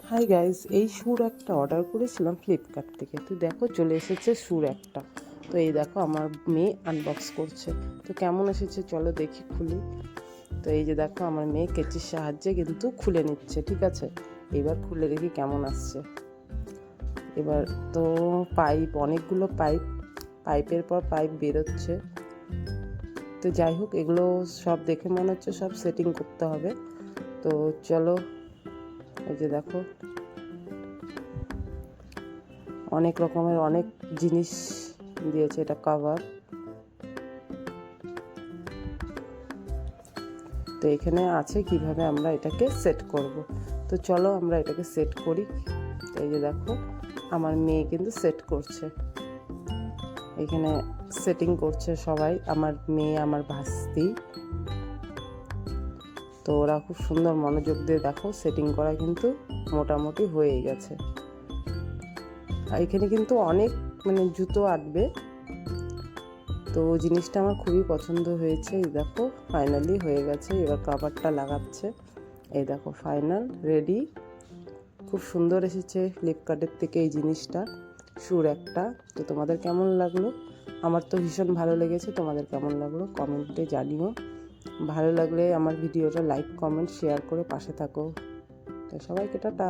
Hi guys, এই সুর একটা অর্ডার করেছিলাম ফ্লিপকার্ট থেকে। তো দেখো চলে এসেছে সুর একটা। তো এই দেখো আমার মেয়ে আনবক্স করছে। তো কেমন এসেছে চলো দেখি, খুলি। তো এই যে দেখো আমার মেয়ে কেচির সাহায্যে কিন্তু খুলে নিচ্ছে, ঠিক আছে। এবার খুলে দেখি কেমন আসছে। এবার তো পাইপ, অনেকগুলো পাইপের পর পাইপ বেরোচ্ছে। তো যাই হোক, এগুলো সব দেখে মনে হচ্ছে সব সেটিং করতে হবে। তো চলো, এই যে দেখো অনেক রকমের অনেক জিনিস দিয়েছে, এটা কভার। তো এখানে আছে কিভাবে আমরা এটাকে সেট করব। তো চলো আমরা এটাকে সেট করি। তো এই যে দেখো আমার মেয়ে কিন্তু সেট করছে, এখানে সেটিং করছে সবাই, আমার মেয়ে, আমার ভাস্তি। তো ওরা খুব সুন্দর মনোযোগ দিয়ে দেখো সেটিং করা কিন্তু মোটামুটি হয়ে গেছে। আর এখানে কিন্তু অনেক জুতো আঁটবে। তো জিনিসটা আমার খুবই পছন্দ হয়েছে। এই দেখো ফাইনালি হয়ে গেছে, এবার কভারটা লাগাচ্ছে। এই দেখো ফাইনাল রেডি। খুব সুন্দর এসেছে ফ্লিপকার্টের থেকে এই জিনিসটা, সুর একটা। তো তোমাদের কেমন লাগলো? আমার তো ভীষণ ভালো লেগেছে, তোমাদের কেমন লাগলো কমেন্টে জানিও। ভালো লাগলে আমার ভিডিওটা লাইক, কমেন্ট, শেয়ার করে পাশে থাকো। তো সবাইকে টাটা।